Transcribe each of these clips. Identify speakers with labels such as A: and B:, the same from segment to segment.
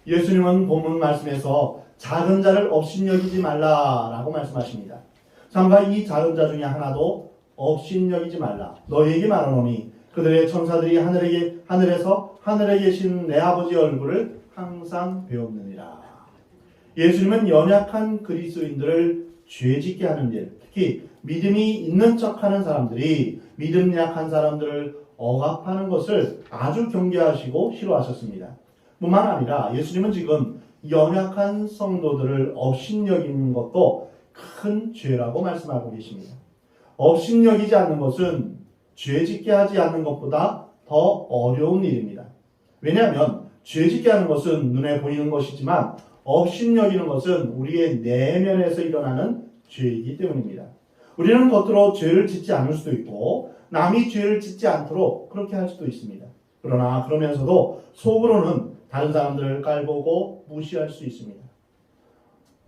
A: 예수님은 본문 말씀에서 작은 자를 업신여기지 말라라고 말씀하십니다. 삼가 이 작은 자 중에 하나도 업신여기지 말라. 너희에게 말하노니 그들의 천사들이 하늘에서 하늘에 계신 내 아버지 얼굴을 항상 배웠느니라. 예수님은 연약한 그리스도인들을 죄짓게 하는 일, 특히 믿음이 있는 척하는 사람들이 믿음 약한 사람들을 억압하는 것을 아주 경계하시고 싫어하셨습니다. 뿐만 아니라 예수님은 지금 연약한 성도들을 업신여기는 것도 큰 죄라고 말씀하고 계십니다. 업신여기지 않는 것은 죄짓게 하지 않는 것보다 더 어려운 일입니다. 왜냐하면 죄짓게 하는 것은 눈에 보이는 것이지만 업신여기는 것은 우리의 내면에서 일어나는 죄이기 때문입니다. 우리는 겉으로 죄를 짓지 않을 수도 있고 남이 죄를 짓지 않도록 그렇게 할 수도 있습니다. 그러나 그러면서도 속으로는 다른 사람들을 깔보고 무시할 수 있습니다.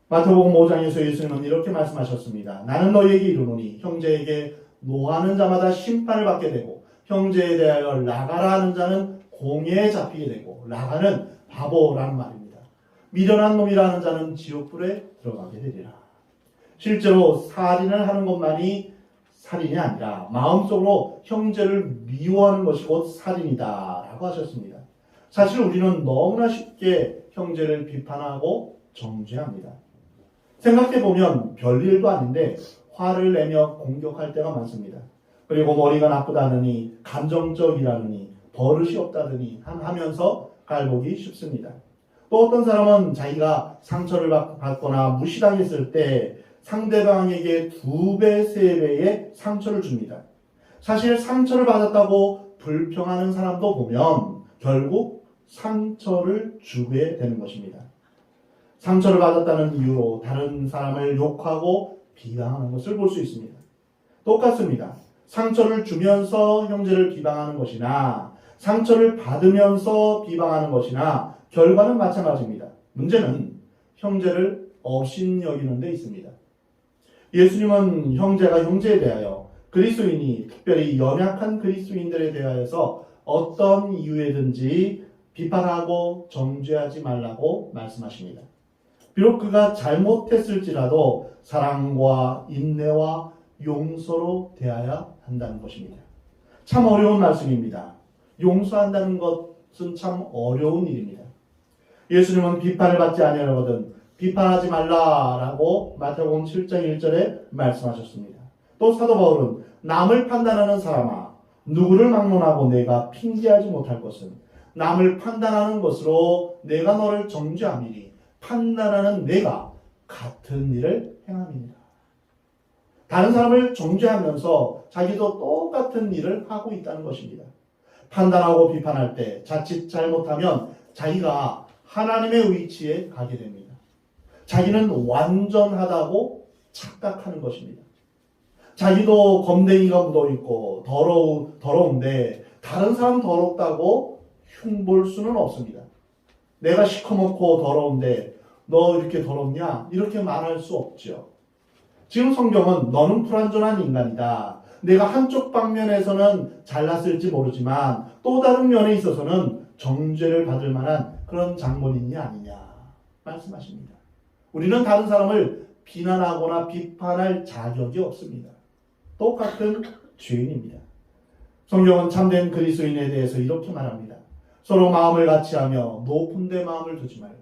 A: 마태복음 5장에서 예수님은 이렇게 말씀하셨습니다. 나는 너희에게 이르노니 형제에게 노하는 자마다 심판을 받게 되고 형제에 대하여 나가라 하는 자는 공회에 잡히게 되고, 나가는 바보라는 말입니다. 미련한 놈이라는 자는 지옥불에 들어가게 되리라. 실제로 살인을 하는 것만이 살인이 아니라 마음속으로 형제를 미워하는 것이 곧 살인이다 라고 하셨습니다. 사실 우리는 너무나 쉽게 형제를 비판하고 정죄합니다. 생각해보면 별일도 아닌데 화를 내며 공격할 때가 많습니다. 그리고 머리가 나쁘다느니 감정적이라느니 버릇이 없다더니 하면서 깔보기 쉽습니다. 또 어떤 사람은 자기가 상처를 받거나 무시당했을 때 상대방에게 2배, 3배의 상처를 줍니다. 사실 상처를 받았다고 불평하는 사람도 보면 결국 상처를 주게 되는 것입니다. 상처를 받았다는 이유로 다른 사람을 욕하고 비방하는 것을 볼 수 있습니다. 똑같습니다. 상처를 주면서 형제를 비방하는 것이나 상처를 받으면서 비방하는 것이나 결과는 마찬가지입니다. 문제는 형제를 업신여기는 데 있습니다. 예수님은 형제가 형제에 대하여, 그리스도인이 특별히 연약한 그리스도인들에 대하여서 어떤 이유에든지 비판하고 정죄하지 말라고 말씀하십니다. 비록 그가 잘못했을지라도 사랑과 인내와 용서로 대해야 한다는 것입니다. 참 어려운 말씀입니다. 용서한다는 것은 참 어려운 일입니다. 예수님은 비판을 받지 아니하거든 비판하지 말라라고 마태복음 7장 1절에 말씀하셨습니다. 또 사도 바울은 남을 판단하는 사람아, 누구를 막론하고 내가 핑계하지 못할 것은 남을 판단하는 것으로 내가 너를 정죄함이니 판단하는 내가 같은 일을 행함이니라. 다른 사람을 정죄하면서 자기도 똑같은 일을 하고 있다는 것입니다. 판단하고 비판할 때 자칫 잘못하면 자기가 하나님의 위치에 가게 됩니다. 자기는 완전하다고 착각하는 것입니다. 자기도 검댕이가 묻어있고 더러운데 다른 사람 더럽다고 흉볼 수는 없습니다. 내가 시커멓고 더러운데 너 이렇게 더럽냐? 이렇게 말할 수 없죠. 지금 성경은 너는 불완전한 인간이다. 내가 한쪽 방면에서는 잘났을지 모르지만 또 다른 면에 있어서는 정죄를 받을 만한 그런 장본인이 아니냐 말씀하십니다. 우리는 다른 사람을 비난하거나 비판할 자격이 없습니다. 똑같은 죄인입니다. 성경은 참된 그리스도인에 대해서 이렇게 말합니다. 서로 마음을 같이하며 높은 데 마음을 두지 말고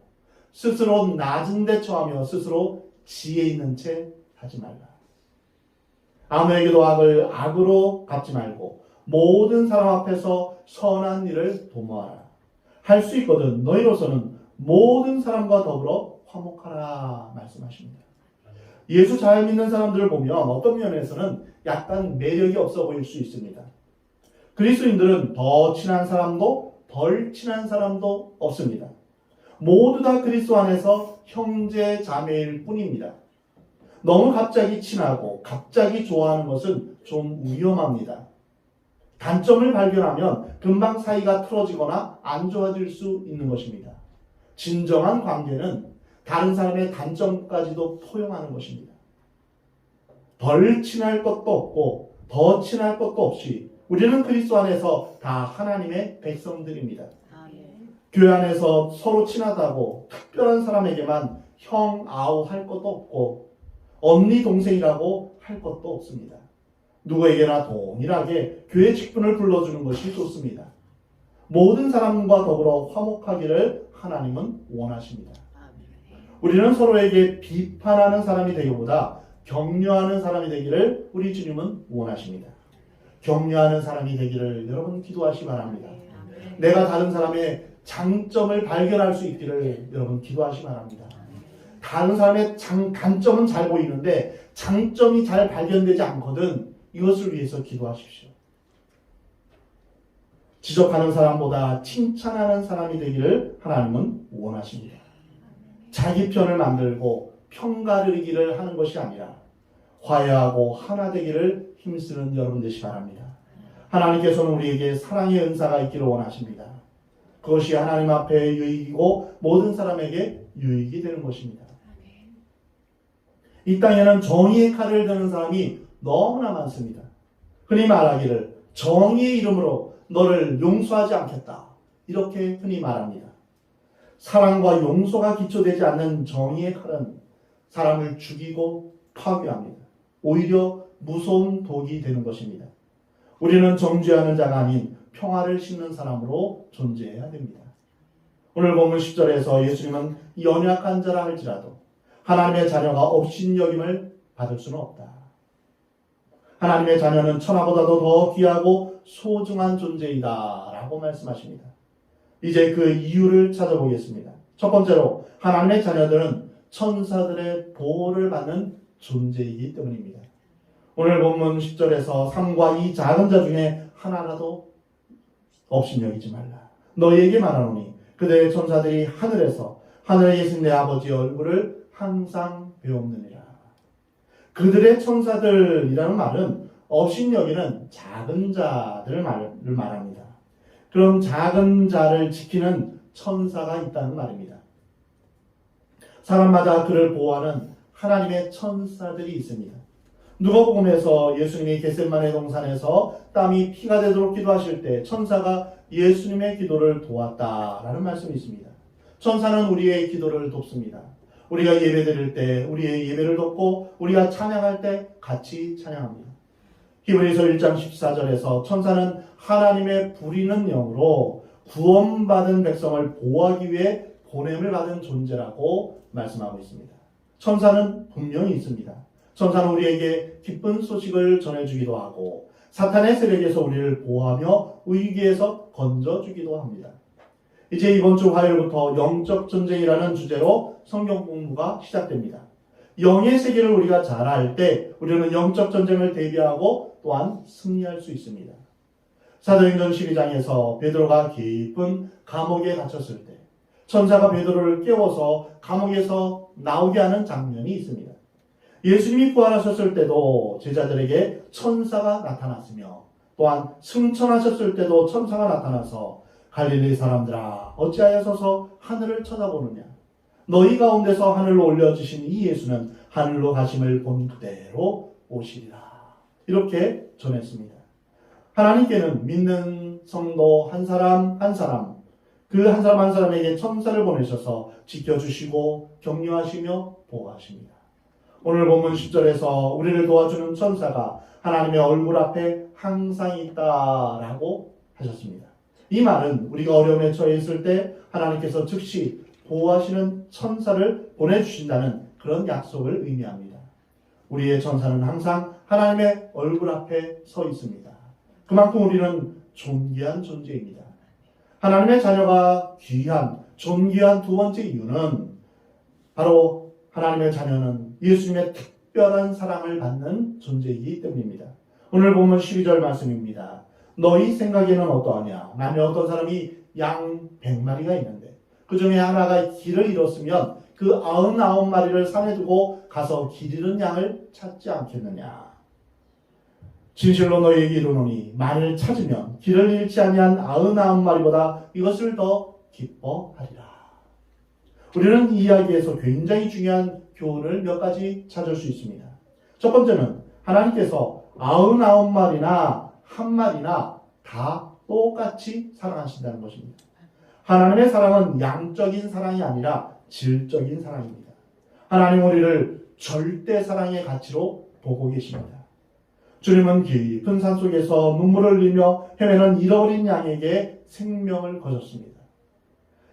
A: 스스로 낮은 데 처하며 스스로 지혜 있는 채 하지 말라. 아무에게도 악을 악으로 갚지 말고 모든 사람 앞에서 선한 일을 도모하라. 할 수 있거든 너희로서는 모든 사람과 더불어 화목하라 말씀하십니다. 예수 잘 믿는 사람들을 보면 어떤 면에서는 약간 매력이 없어 보일 수 있습니다. 그리스도인들은 더 친한 사람도 덜 친한 사람도 없습니다. 모두 다 그리스도 안에서 형제 자매일 뿐입니다. 너무 갑자기 친하고 갑자기 좋아하는 것은 좀 위험합니다. 단점을 발견하면 금방 사이가 틀어지거나 안 좋아질 수 있는 것입니다. 진정한 관계는 다른 사람의 단점까지도 포용하는 것입니다. 덜 친할 것도 없고 더 친할 것도 없이 우리는 그리스도 안에서 다 하나님의 백성들입니다. 교회 안에서 서로 친하다고 특별한 사람에게만 형, 아우 할 것도 없고 언니, 동생이라고 할 것도 없습니다. 누구에게나 동일하게 교회 직분을 불러주는 것이 좋습니다. 모든 사람과 더불어 화목하기를 하나님은 원하십니다. 우리는 서로에게 비판하는 사람이 되기보다 격려하는 사람이 되기를 우리 주님은 원하십니다. 격려하는 사람이 되기를 여러분 기도하시기 바랍니다. 내가 다른 사람의 장점을 발견할 수 있기를 여러분 기도하시기 바랍니다. 다른 사람의 단점은 잘 보이는데 장점이 잘 발견되지 않거든 이것을 위해서 기도하십시오. 지적하는 사람보다 칭찬하는 사람이 되기를 하나님은 원하십니다. 자기 편을 만들고 편가르기를 하는 것이 아니라 화해하고 하나 되기를 힘쓰는 여러분 되시기 바랍니다. 하나님께서는 우리에게 사랑의 은사가 있기를 원하십니다. 그것이 하나님 앞에 유익이고 모든 사람에게 유익이 되는 것입니다. 이 땅에는 정의의 칼을 드는 사람이 너무나 많습니다. 흔히 말하기를 정의의 이름으로 너를 용서하지 않겠다. 이렇게 흔히 말합니다. 사랑과 용서가 기초되지 않는 정의의 칼은 사람을 죽이고 파괴합니다. 오히려 무서운 독이 되는 것입니다. 우리는 정죄하는 자가 아닌 평화를 심는 사람으로 존재해야 됩니다. 오늘 본문 10절에서 예수님은 연약한 자라 할지라도 하나님의 자녀가 업신여김을 받을 수는 없다. 하나님의 자녀는 천하보다도 더 귀하고 소중한 존재이다 라고 말씀하십니다. 이제 그 이유를 찾아보겠습니다. 첫 번째로 하나님의 자녀들은 천사들의 보호를 받는 존재이기 때문입니다. 오늘 본문 10절에서 3과 이 작은 자 중에 하나라도 업신여기지 말라. 너희에게 말하노니 그대의 천사들이 하늘에 계신 내 아버지의 얼굴을 항상 배옵느니라. 그들의 천사들이라는 말은 업신여기는 작은 자들을 말합니다. 그럼 작은 자를 지키는 천사가 있다는 말입니다. 사람마다 그를 보호하는 하나님의 천사들이 있습니다. 누가복음에서 예수님이 겟세마네 동산에서 땀이 피가 되도록 기도하실 때 천사가 예수님의 기도를 도왔다라는 말씀이 있습니다. 천사는 우리의 기도를 돕습니다. 우리가 예배드릴 때 우리의 예배를 돕고 우리가 찬양할 때 같이 찬양합니다. 히브리서 1장 14절에서 천사는 하나님의 부리는 영으로 구원받은 백성을 보호하기 위해 보냄을 받은 존재라고 말씀하고 있습니다. 천사는 분명히 있습니다. 천사는 우리에게 기쁜 소식을 전해주기도 하고 사탄의 세력에서 우리를 보호하며 위기에서 건져주기도 합니다. 이제 이번 주 화요일부터 영적 전쟁이라는 주제로 성경 공부가 시작됩니다. 영의 세계를 우리가 잘 알 때 우리는 영적 전쟁을 대비하고 또한 승리할 수 있습니다. 사도행전 12장에서 베드로가 깊은 감옥에 갇혔을 때 천사가 베드로를 깨워서 감옥에서 나오게 하는 장면이 있습니다. 예수님이 부활하셨을 때도 제자들에게 천사가 나타났으며 또한 승천하셨을 때도 천사가 나타나서 갈릴리 사람들아 어찌하여 서서 하늘을 쳐다보느냐 너희 가운데서 하늘로 올려주신 이 예수는 하늘로 가심을 본 그대로 오시리라 이렇게 전했습니다. 하나님께는 믿는 성도 한 사람 한 사람 그 한 사람 한 사람에게 천사를 보내셔서 지켜주시고 격려하시며 보호하십니다. 오늘 본문 10절에서 우리를 도와주는 천사가 하나님의 얼굴 앞에 항상 있다라고 하셨습니다. 이 말은 우리가 어려움에 처해 있을 때 하나님께서 즉시 보호하시는 천사를 보내주신다는 그런 약속을 의미합니다. 우리의 천사는 항상 하나님의 얼굴 앞에 서 있습니다. 그만큼 우리는 존귀한 존재입니다. 하나님의 자녀가 귀한, 존귀한 두 번째 이유는 바로 하나님의 자녀는 예수님의 특별한 사랑을 받는 존재이기 때문입니다. 오늘 보면 12절 말씀입니다. 너희 생각에는 어떠하냐? 만약 어떤 사람이 양 100마리가 있는데 그 중에 하나가 길을 잃었으면 그 99마리를 산에 두고 가서 길 잃은 양을 찾지 않겠느냐? 진실로 너희에게 이르노니 만일 찾으면 길을 잃지 아니한 99마리보다 이것을 더 기뻐하리라. 우리는 이 이야기에서 굉장히 중요한 교훈을 몇 가지 찾을 수 있습니다. 첫 번째는 하나님께서 99마리나 한 마리나 다 똑같이 사랑하신다는 것입니다. 하나님의 사랑은 양적인 사랑이 아니라 질적인 사랑입니다. 하나님 우리를 절대 사랑의 가치로 보고 계십니다. 주님은 깊은 산 속에서 눈물을 흘리며 헤매는 잃어버린 양에게 생명을 거셨습니다.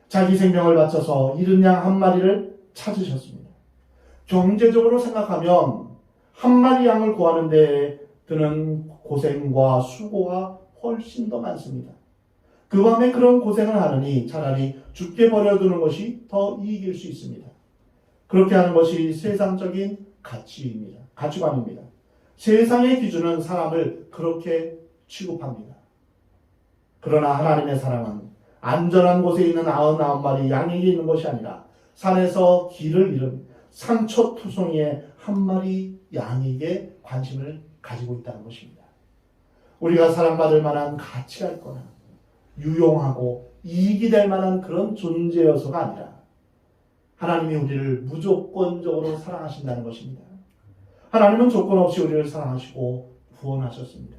A: 자기 생명을 바쳐서 잃은 양 한 마리를 찾으셨습니다. 경제적으로 생각하면 한 마리 양을 구하는 데 드는 고생과 수고가 훨씬 더 많습니다. 그 밤에 그런 고생을 하느니 차라리 죽게 버려두는 것이 더 이익일 수 있습니다. 그렇게 하는 것이 세상적인 가치관입니다. 세상의 기준은 사람을 그렇게 취급합니다. 그러나 하나님의 사랑은 안전한 곳에 있는 99마리 양에게 있는 것이 아니라 산에서 길을 잃은 상처투성이의 한 마리 양에게 관심을 가지고 있다는 것입니다. 우리가 사랑받을 만한 가치가 있거나 유용하고 이익이 될 만한 그런 존재여서가 아니라 하나님이 우리를 무조건적으로 사랑하신다는 것입니다. 하나님은 조건 없이 우리를 사랑하시고 구원하셨습니다.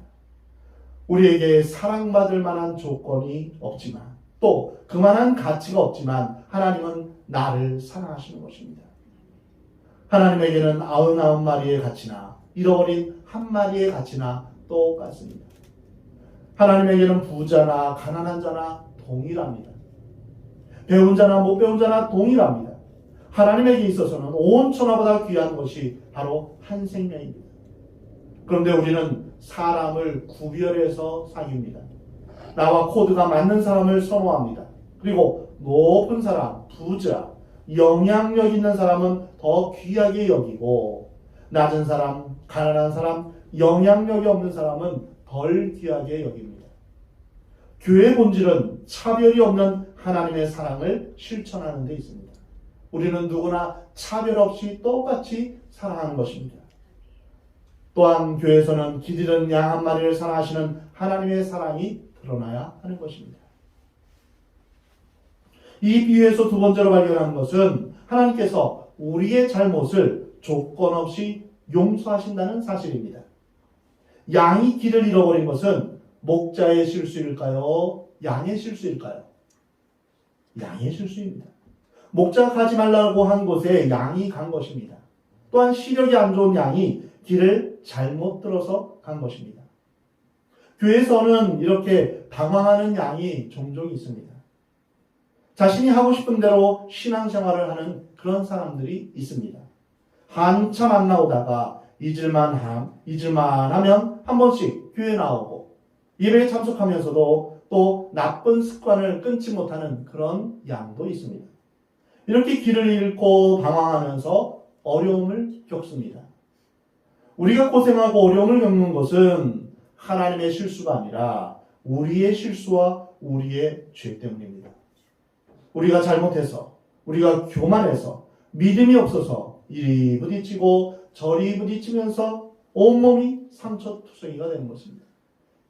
A: 우리에게 사랑받을 만한 조건이 없지만 또 그만한 가치가 없지만 하나님은 나를 사랑하시는 것입니다. 하나님에게는 99마리의 가치나 잃어버린 한 마리의 가치나 똑같습니다. 하나님에게는 부자나 가난한 자나 동일합니다. 배운 자나 못 배운 자나 동일합니다. 하나님에게 있어서는 온 천하보다 귀한 것이 바로 한 생명입니다. 그런데 우리는 사람을 구별해서 사귀입니다. 나와 코드가 맞는 사람을 선호합니다. 그리고 높은 사람, 부자, 영향력 있는 사람은 더 귀하게 여기고 낮은 사람, 가난한 사람, 영향력이 없는 사람은 덜 귀하게 여깁니다. 교회의 본질은 차별이 없는 하나님의 사랑을 실천하는 데 있습니다. 우리는 누구나 차별 없이 똑같이 사랑하는 것입니다. 또한 교회에서는 길 잃은 양 한 마리를 사랑하시는 하나님의 사랑이 드러나야 하는 것입니다. 이 비유에서 두 번째로 발견하는 것은 하나님께서 우리의 잘못을 조건 없이 용서하신다는 사실입니다. 양이 길을 잃어버린 것은 목자의 실수일까요? 양의 실수일까요? 양의 실수입니다. 목자가 가지 말라고 한 곳에 양이 간 것입니다. 또한 시력이 안 좋은 양이 길을 잘못 들어서 간 것입니다. 교회에서는 이렇게 당황하는 양이 종종 있습니다. 자신이 하고 싶은 대로 신앙생활을 하는 그런 사람들이 있습니다. 한참 안 나오다가 잊을만 하면 한 번씩 교회 나오고 예배에 참석하면서도 또 나쁜 습관을 끊지 못하는 그런 양도 있습니다. 이렇게 길을 잃고 방황하면서 어려움을 겪습니다. 우리가 고생하고 어려움을 겪는 것은 하나님의 실수가 아니라 우리의 실수와 우리의 죄 때문입니다. 우리가 잘못해서, 우리가 교만해서, 믿음이 없어서 이리 부딪히고 저리 부딪히면서 온몸이 상처투성이가 되는 것입니다.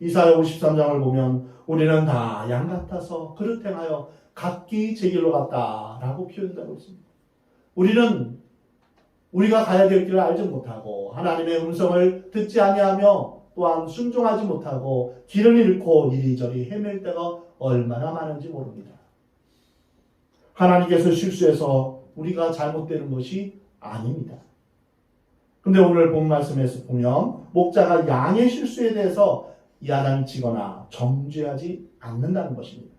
A: 이사야 53장을 보면 우리는 다 양 같아서 그릇 행하여 각기 제 길로 갔다라고 표현되고 있습니다. 우리는 우리가 가야 될 길을 알지 못하고 하나님의 음성을 듣지 아니하며 또한 순종하지 못하고 길을 잃고 이리저리 헤맬 때가 얼마나 많은지 모릅니다. 하나님께서 실수해서 우리가 잘못되는 것이 아닙니다. 근데 오늘 본 말씀에서 보면 목자가 양의 실수에 대해서 야단치거나 정죄하지 않는다는 것입니다.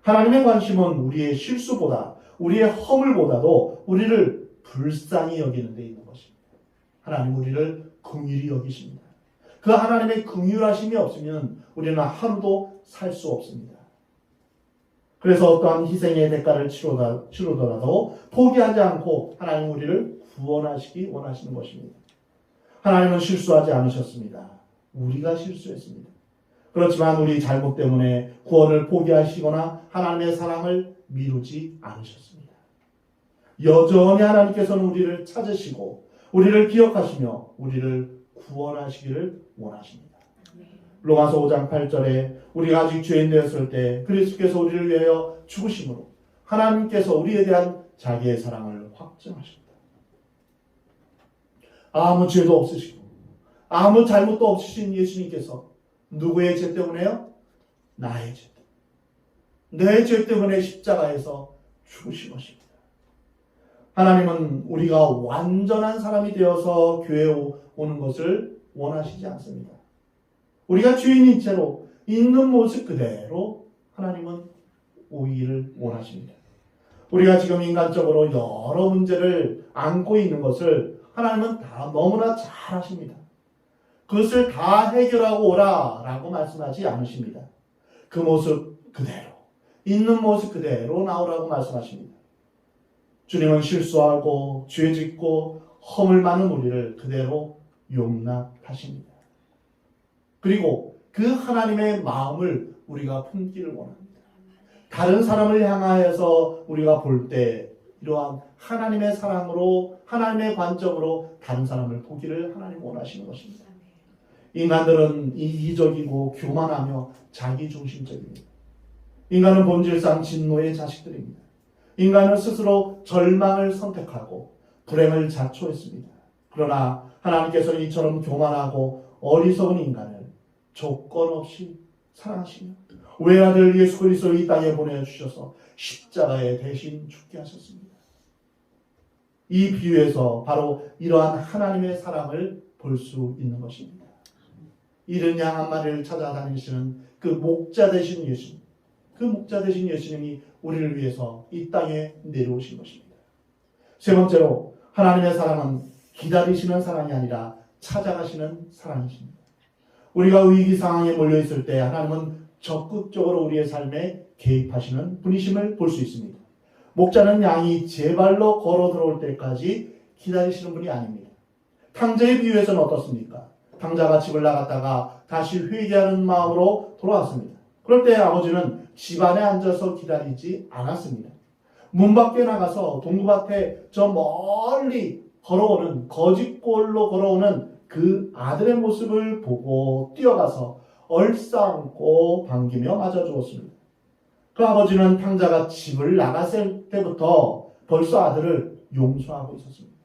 A: 하나님의 관심은 우리의 실수보다 우리의 허물보다도 우리를 불쌍히 여기는 데 있는 것입니다. 하나님 우리를 긍휼히 여기십니다. 그 하나님의 긍휼하심이 없으면 우리는 하루도 살 수 없습니다. 그래서 어떠한 희생의 대가를 치르더라도 포기하지 않고 하나님 우리를 구원하시기 원하시는 것입니다. 하나님은 실수하지 않으셨습니다. 우리가 실수했습니다. 그렇지만 우리 잘못 때문에 구원을 포기하시거나 하나님의 사랑을 미루지 않으셨습니다. 여전히 하나님께서는 우리를 찾으시고 우리를 기억하시며 우리를 구원하시기를 원하십니다. 로마서 5장 8절에 우리가 아직 죄인 되었을 때 그리스도께서 우리를 위하여 죽으심으로 하나님께서 우리에 대한 자기의 사랑을 확증하셨다. 아무 죄도 없으시고 아무 잘못도 없으신 예수님께서 누구의 죄 때문에요? 나의 죄 때문에. 내 죄 때문에 십자가에서 죽으신 것입니다. 하나님은 우리가 완전한 사람이 되어서 교회에 오는 것을 원하시지 않습니다. 우리가 죄인인 채로 있는 모습 그대로 하나님은 오기를 원하십니다. 우리가 지금 인간적으로 여러 문제를 안고 있는 것을 하나님은 다 너무나 잘 아십니다. 그것을 다 해결하고 오라라고 말씀하지 않으십니다. 그 모습 그대로, 있는 모습 그대로 나오라고 말씀하십니다. 주님은 실수하고 죄 짓고 허물 많은 우리를 그대로 용납하십니다. 그리고 그 하나님의 마음을 우리가 품기를 원합니다. 다른 사람을 향하여서 우리가 볼 때 이러한 하나님의 사랑으로, 하나님의 관점으로 다른 사람을 보기를 하나님 원하시는 것입니다. 인간들은 이기적이고 교만하며 자기중심적입니다. 인간은 본질상 진노의 자식들입니다. 인간은 스스로 절망을 선택하고 불행을 자초했습니다. 그러나 하나님께서는 이처럼 교만하고 어리석은 인간을 조건 없이 사랑하시며 외아들 예수 그리스도를 이 땅에 보내주셔서 십자가에 대신 죽게 하셨습니다. 이 비유에서 바로 이러한 하나님의 사랑을 볼 수 있는 것입니다. 이른 양 한 마리를 찾아다니시는 그 목자 되신 예수님, 그 목자 되신 예수님이 우리를 위해서 이 땅에 내려오신 것입니다. 세 번째로 하나님의 사랑은 기다리시는 사랑이 아니라 찾아가시는 사랑이십니다. 우리가 위기 상황에 몰려 있을 때 하나님은 적극적으로 우리의 삶에 개입하시는 분이심을 볼 수 있습니다. 목자는 양이 제 발로 걸어 들어올 때까지 기다리시는 분이 아닙니다. 탕자의 비유에서는 어떻습니까? 탕자가 집을 나갔다가 다시 회개하는 마음으로 돌아왔습니다. 그럴 때 아버지는 집 안에 앉아서 기다리지 않았습니다. 문 밖에 나가서 동구밭에 저 멀리 걸어오는, 거짓골로 걸어오는 그 아들의 모습을 보고 뛰어가서 얼싸안고 반기며 맞아주었습니다. 그 아버지는 탕자가 집을 나갔을 때부터 벌써 아들을 용서하고 있었습니다.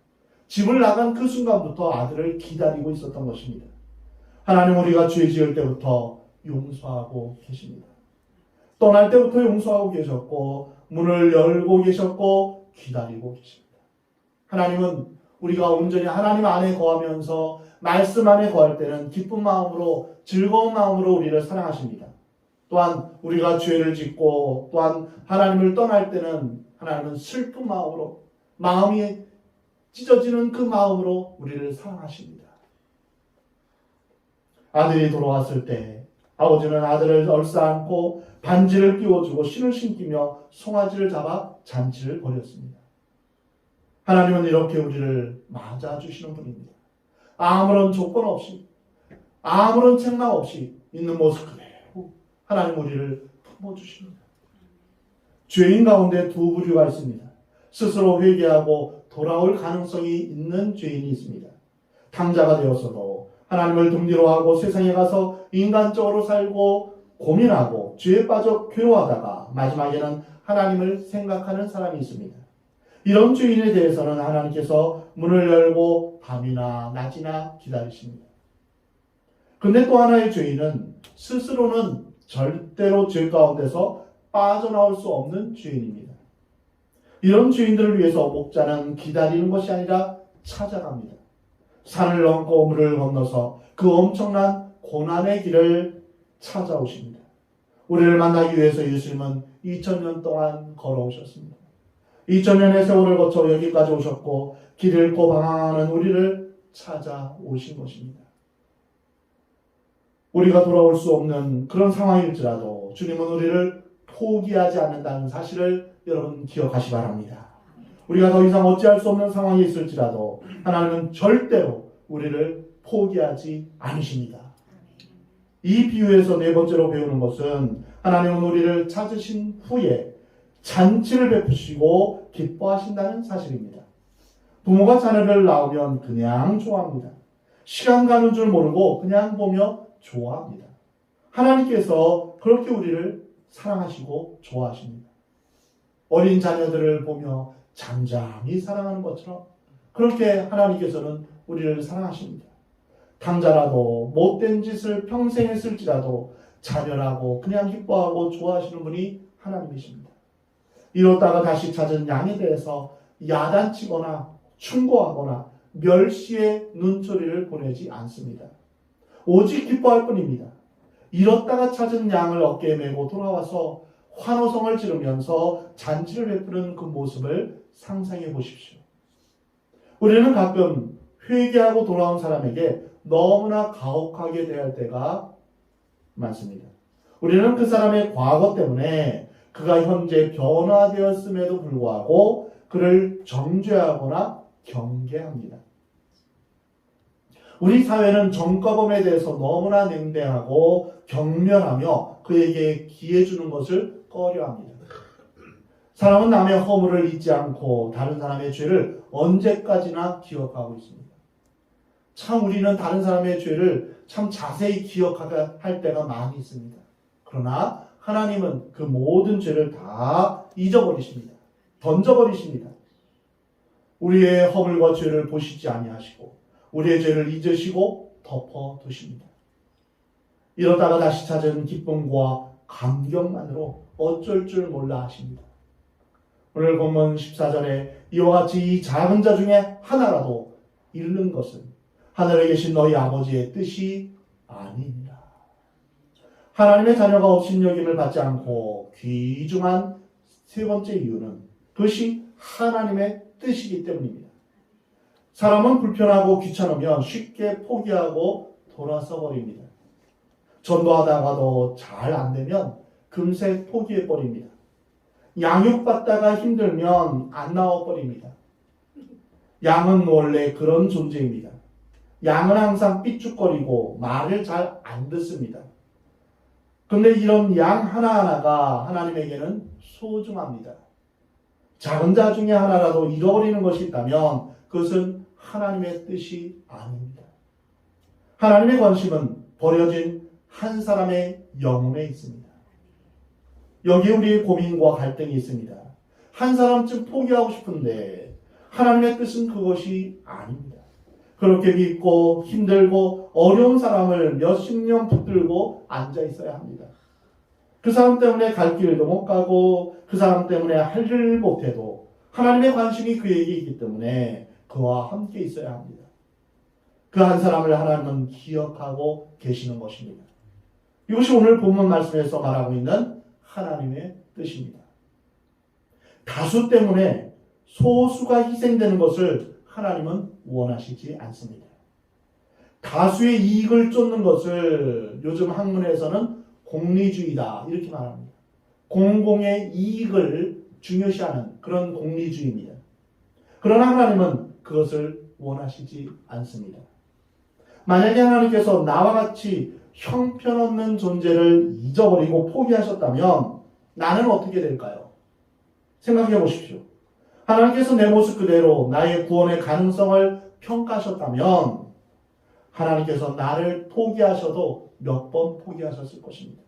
A: 집을 나간 그 순간부터 아들을 기다리고 있었던 것입니다. 하나님 우리가 죄 지을 때부터 용서하고 계십니다. 떠날 때부터 용서하고 계셨고 문을 열고 계셨고 기다리고 계십니다. 하나님은 우리가 온전히 하나님 안에 거하면서 말씀 안에 거할 때는 기쁜 마음으로 즐거운 마음으로 우리를 사랑하십니다. 또한 우리가 죄를 짓고 또한 하나님을 떠날 때는 하나님은 슬픈 마음으로 마음이 찢어지는 그 마음으로 우리를 사랑하십니다. 아들이 돌아왔을 때 아버지는 아들을 얼싸안고 반지를 끼워주고 신을 신기며 송아지를 잡아 잔치를 벌였습니다. 하나님은 이렇게 우리를 맞아주시는 분입니다. 아무런 조건 없이 아무런 책망 없이 있는 모습 그대로 하나님 우리를 품어주십니다. 죄인 가운데 두 부류가 있습니다. 스스로 회개하고 돌아올 가능성이 있는 죄인이 있습니다. 탕자가 되어서도 하나님을 등뒤로 하고 세상에 가서 인간적으로 살고 고민하고 죄에 빠져 괴로워하다가 마지막에는 하나님을 생각하는 사람이 있습니다. 이런 죄인에 대해서는 하나님께서 문을 열고 밤이나 낮이나 기다리십니다. 근데 또 하나의 죄인은 스스로는 절대로 죄 가운데서 빠져나올 수 없는 죄인입니다. 이런 죄인들을 위해서 목자는 기다리는 것이 아니라 찾아갑니다. 산을 넘고 물을 건너서 그 엄청난 고난의 길을 찾아오십니다. 우리를 만나기 위해서 예수님은 2000년 동안 걸어오셨습니다. 2000년의 세월을 거쳐 여기까지 오셨고 길 잃고 방황하는 우리를 찾아오신 것입니다. 우리가 돌아올 수 없는 그런 상황일지라도 주님은 우리를 포기하지 않는다는 사실을 여러분 기억하시 바랍니다. 우리가 더 이상 어찌할 수 없는 상황이 있을지라도 하나님은 절대로 우리를 포기하지 않으십니다. 이 비유에서 네 번째로 배우는 것은 하나님은 우리를 찾으신 후에 잔치를 베푸시고 기뻐하신다는 사실입니다. 부모가 자녀를 낳으면 그냥 좋아합니다. 시간 가는 줄 모르고 그냥 보며 좋아합니다. 하나님께서 그렇게 우리를 사랑하시고 좋아하십니다. 어린 자녀들을 보며 잠잠히 사랑하는 것처럼 그렇게 하나님께서는 우리를 사랑하십니다. 탕자라도 못된 짓을 평생 했을지라도 자녀라고 그냥 기뻐하고 좋아하시는 분이 하나님이십니다. 이렇다가 다시 찾은 양에 대해서 야단치거나 충고하거나 멸시의 눈초리를 보내지 않습니다. 오직 기뻐할 뿐입니다. 잃었다가 찾은 양을 어깨에 메고 돌아와서 환호성을 지르면서 잔치를 베푸는 그 모습을 상상해 보십시오. 우리는 가끔 회개하고 돌아온 사람에게 너무나 가혹하게 대할 때가 많습니다. 우리는 그 사람의 과거 때문에 그가 현재 변화되었음에도 불구하고 그를 정죄하거나 경계합니다. 우리 사회는 전과범에 대해서 너무나 냉랭하고 경멸하며 그에게 기회 주는 것을 꺼려합니다. 사람은 남의 허물을 잊지 않고 다른 사람의 죄를 언제까지나 기억하고 있습니다. 참 우리는 다른 사람의 죄를 참 자세히 기억해야 할 때가 많이 있습니다. 그러나 하나님은 그 모든 죄를 다 잊어버리십니다. 던져버리십니다. 우리의 허물과 죄를 보시지 아니하시고 우리의 죄를 잊으시고 덮어두십니다. 이러다가 다시 찾은 기쁨과 감격만으로 어쩔 줄 몰라 하십니다. 오늘 본문 14절에 이와 같이 이 작은 자 중에 하나라도 잃는 것은 하늘에 계신 너희 아버지의 뜻이 아니니라. 하나님의 자녀가 업신여김을 받지 않고 귀중한 세 번째 이유는 그것이 하나님의 뜻이기 때문입니다. 사람은 불편하고 귀찮으면 쉽게 포기하고 돌아서 버립니다. 전도하다가도 잘 안 되면 금세 포기해 버립니다. 양육받다가 힘들면 안 나와 버립니다. 양은 원래 그런 존재입니다. 양은 항상 삐죽거리고 말을 잘 안 듣습니다. 그런데 이런 양 하나하나가 하나님에게는 소중합니다. 작은 자 중에 하나라도 잃어버리는 것이 있다면 그것은 하나님의 뜻이 아닙니다. 하나님의 관심은 버려진 한 사람의 영혼에 있습니다. 여기에 우리의 고민과 갈등이 있습니다. 한 사람쯤 포기하고 싶은데 하나님의 뜻은 그것이 아닙니다. 그렇게 믿고 힘들고 어려운 사람을 몇십 년 붙들고 앉아 있어야 합니다. 그 사람 때문에 갈 길도 못 가고 그 사람 때문에 할 일을 못해도 하나님의 관심이 그에게 있기 때문에 그와 함께 있어야 합니다. 그 한 사람을 하나님은 기억하고 계시는 것입니다. 이것이 오늘 본문 말씀에서 말하고 있는 하나님의 뜻입니다. 다수 때문에 소수가 희생되는 것을 하나님은 원하시지 않습니다. 다수의 이익을 쫓는 것을 요즘 학문에서는 공리주의다 이렇게 말합니다. 공공의 이익을 중요시하는 그런 공리주의입니다. 그러나 하나님은 그것을 원하시지 않습니다. 만약에 하나님께서 나와 같이 형편없는 존재를 잊어버리고 포기하셨다면 나는 어떻게 될까요? 생각해 보십시오. 하나님께서 내 모습 그대로 나의 구원의 가능성을 평가하셨다면 하나님께서 나를 포기하셔도 몇 번 포기하셨을 것입니다.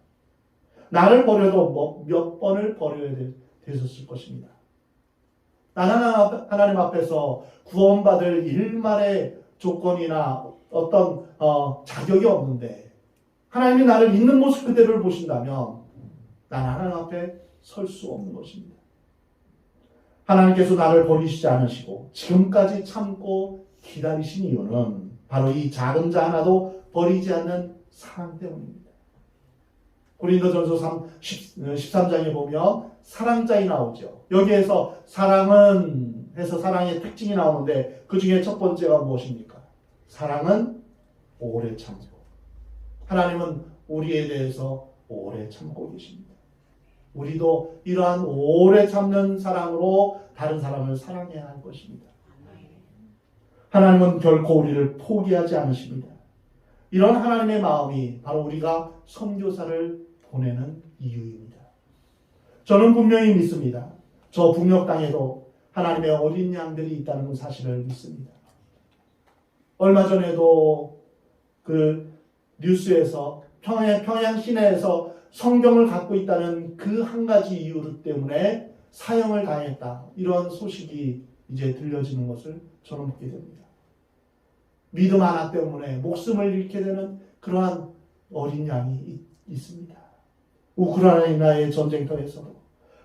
A: 나를 버려도 몇 번을 버려야 되셨을 것입니다. 나는 하나님 앞에서 구원받을 일말의 조건이나 어떤 자격이 없는데 하나님이 나를 있는 모습 그대로를 보신다면 나는 하나님 앞에 설 수 없는 것입니다. 하나님께서 나를 버리시지 않으시고 지금까지 참고 기다리신 이유는 바로 이 작은 자 하나도 버리지 않는 사랑 때문입니다. 고린도전서 13장에 보면 사랑자이 나오죠. 여기에서 사랑은 해서 사랑의 특징이 나오는데 그 중에 첫 번째가 무엇입니까? 사랑은 오래 참고. 하나님은 우리에 대해서 오래 참고 계십니다. 우리도 이러한 오래 참는 사랑으로 다른 사람을 사랑해야 할 것입니다. 하나님은 결코 우리를 포기하지 않으십니다. 이런 하나님의 마음이 바로 우리가 선교사를 보내는 이유입니다. 저는 분명히 믿습니다. 저 북녘 땅에도 하나님의 어린 양들이 있다는 사실을 믿습니다. 얼마 전에도 그 뉴스에서 평양 시내에서 성경을 갖고 있다는 그 한 가지 이유 때문에 사형을 당했다. 이런 소식이 이제 들려지는 것을 저는 보게 됩니다. 믿음 하나 때문에 목숨을 잃게 되는 그러한 어린 양이 있습니다. 우크라이나의 전쟁터에서도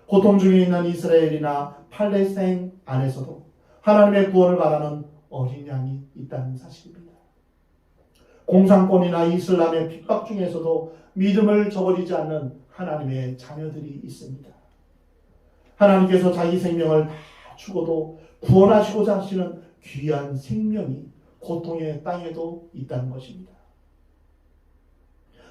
A: 고통 중에 있는 이스라엘이나 팔레스타인 안에서도 하나님의 구원을 바라는 어린 양이 있다는 사실입니다. 공산권이나 이슬람의 핍박 중에서도 믿음을 저버리지 않는 하나님의 자녀들이 있습니다. 하나님께서 자기 생명을 다 주고도 구원하시고자 하시는 귀한 생명이 고통의 땅에도 있다는 것입니다.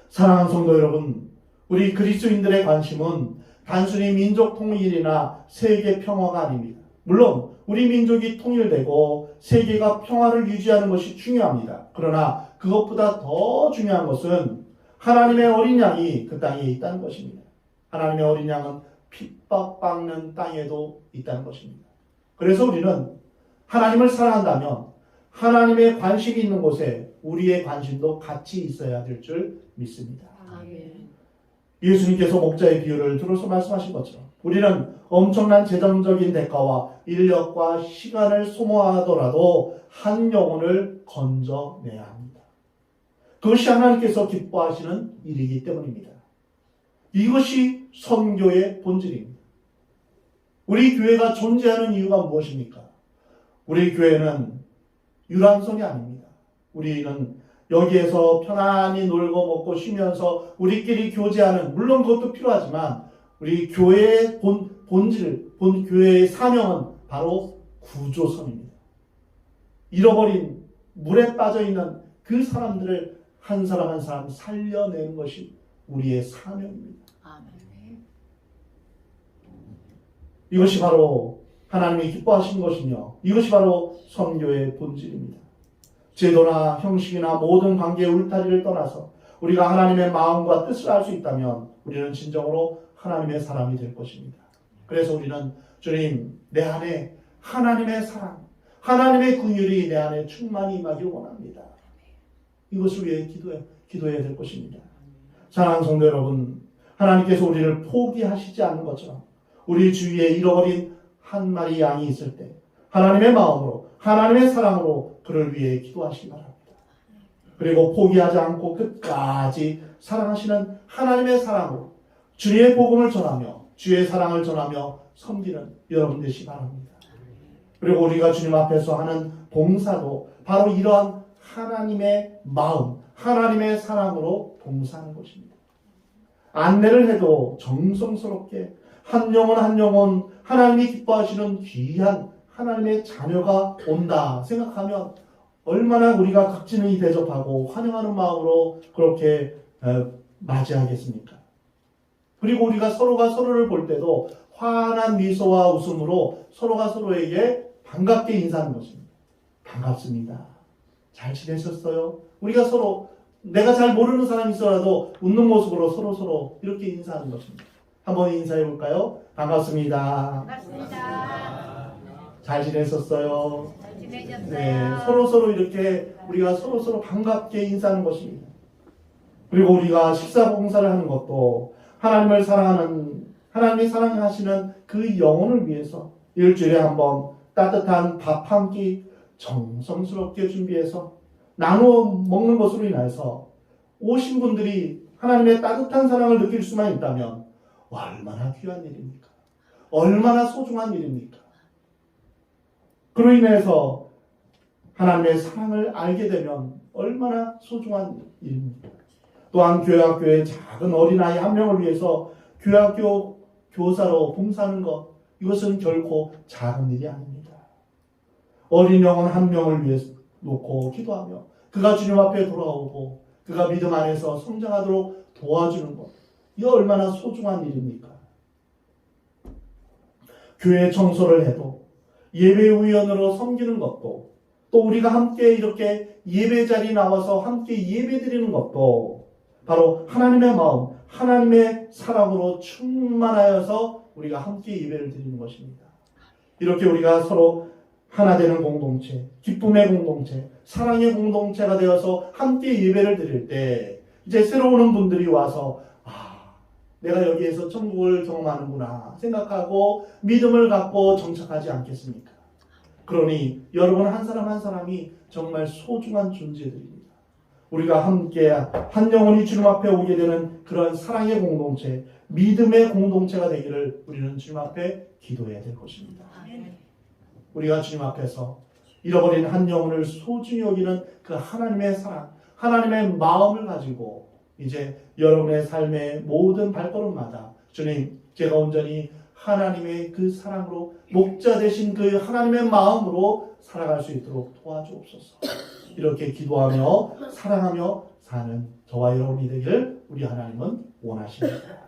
A: 사랑하는 성도 여러분, 우리 그리스도인들의 관심은 단순히 민족 통일이나 세계 평화가 아닙니다. 물론 우리 민족이 통일되고 세계가 평화를 유지하는 것이 중요합니다. 그러나 그것보다 더 중요한 것은 하나님의 어린 양이 그 땅에 있다는 것입니다. 하나님의 어린 양은 핍박받는 땅에도 있다는 것입니다. 그래서 우리는 하나님을 사랑한다면 하나님의 관심이 있는 곳에 우리의 관심도 같이 있어야 될 줄 믿습니다.
B: 아멘.
A: 예수님께서 목자의 비유를 들어서 말씀하신 것처럼 우리는 엄청난 재정적인 대가와 인력과 시간을 소모하더라도 한 영혼을 건져내야 합니다. 그것이 하나님께서 기뻐하시는 일이기 때문입니다. 이것이 선교의 본질입니다. 우리 교회가 존재하는 이유가 무엇입니까? 우리 교회는 유람선이 아닙니다. 우리는 여기에서 편안히 놀고 먹고 쉬면서 우리끼리 교제하는, 물론 그것도 필요하지만 우리 교회의 교회의 사명은 바로 구조선입니다. 잃어버린 물에 빠져있는 그 사람들을 한 사람 한 사람 살려내는 것이 우리의 사명입니다.
B: 아멘.
A: 이것이 바로 하나님이 기뻐하시는 것이며 이것이 바로 선교의 본질입니다. 제도나 형식이나 모든 관계의 울타리를 떠나서 우리가 하나님의 마음과 뜻을 알 수 있다면 우리는 진정으로 하나님의 사람이 될 것입니다. 그래서 우리는 주님, 내 안에 하나님의 사랑, 하나님의 긍휼이 내 안에 충만히 임하기를 원합니다. 이것을 위해 기도해야 될 것입니다. 사랑하는 성도 여러분, 하나님께서 우리를 포기하시지 않는 것처럼 우리 주위에 잃어버린 한 마리 양이 있을 때 하나님의 마음으로, 하나님의 사랑으로 그를 위해 기도하시기 바랍니다. 그리고 포기하지 않고 끝까지 사랑하시는 하나님의 사랑으로 주의 복음을 전하며 주의 사랑을 전하며 섬기는 여러분 되시기 바랍니다. 그리고 우리가 주님 앞에서 하는 봉사도 바로 이러한 하나님의 마음, 하나님의 사랑으로 봉사하는 것입니다. 안내를 해도 정성스럽게 한 영혼 한 영혼 하나님이 기뻐하시는 귀한 하나님의 자녀가 온다 생각하면 얼마나 우리가 각진히 대접하고 환영하는 마음으로 그렇게 맞이하겠습니까? 그리고 우리가 서로가 서로를 볼 때도 환한 미소와 웃음으로 서로가 서로에게 반갑게 인사하는 것입니다. 반갑습니다. 잘 지내셨어요? 우리가 서로, 내가 잘 모르는 사람이 있어도 웃는 모습으로 서로 이렇게 인사하는 것입니다. 한번 인사해 볼까요? 반갑습니다.
B: 반갑습니다.
A: 잘 지내셨어요?
B: 잘 지내셨어요?
A: 네, 서로 이렇게 우리가 서로 반갑게 인사하는 것입니다. 그리고 우리가 식사 봉사를 하는 것도 하나님을 사랑하는, 하나님이 사랑하시는 그 영혼을 위해서 일주일에 한 번 따뜻한 밥 한 끼 정성스럽게 준비해서 나누어 먹는 것으로 인해서 오신 분들이 하나님의 따뜻한 사랑을 느낄 수만 있다면 얼마나 귀한 일입니까? 얼마나 소중한 일입니까? 그로 인해서 하나님의 사랑을 알게 되면 얼마나 소중한 일입니까? 또한 교회학교의 작은 어린아이 한 명을 위해서 교회학교 교사로 봉사하는 것, 이것은 결코 작은 일이 아닙니다. 어린 영혼 한 명을 위해 놓고 기도하며 그가 주님 앞에 돌아오고 그가 믿음 안에서 성장하도록 도와주는 것, 이거 얼마나 소중한 일입니까? 교회 청소를 해도 예배위원으로 섬기는 것도, 또 우리가 함께 이렇게 예배 자리에 나와서 함께 예배 드리는 것도 바로 하나님의 마음, 하나님의 사랑으로 충만하여서 우리가 함께 예배를 드리는 것입니다. 이렇게 우리가 서로 하나 되는 공동체, 기쁨의 공동체, 사랑의 공동체가 되어서 함께 예배를 드릴 때 이제 새로 오는 분들이 와서 내가 여기에서 천국을 경험하는구나 생각하고 믿음을 갖고 정착하지 않겠습니까? 그러니 여러분 한 사람 한 사람이 정말 소중한 존재들입니다. 우리가 함께 한 영혼이 주님 앞에 오게 되는 그런 사랑의 공동체, 믿음의 공동체가 되기를 우리는 주님 앞에 기도해야 될 것입니다. 우리가 주님 앞에서 잃어버린 한 영혼을 소중히 여기는 그 하나님의 사랑, 하나님의 마음을 가지고 이제 여러분의 삶의 모든 발걸음마다 주님, 제가 온전히 하나님의 그 사랑으로 목자 되신 그 하나님의 마음으로 살아갈 수 있도록 도와주옵소서. 이렇게 기도하며 사랑하며 사는 저와 여러분이 되기를 우리 하나님은 원하십니다.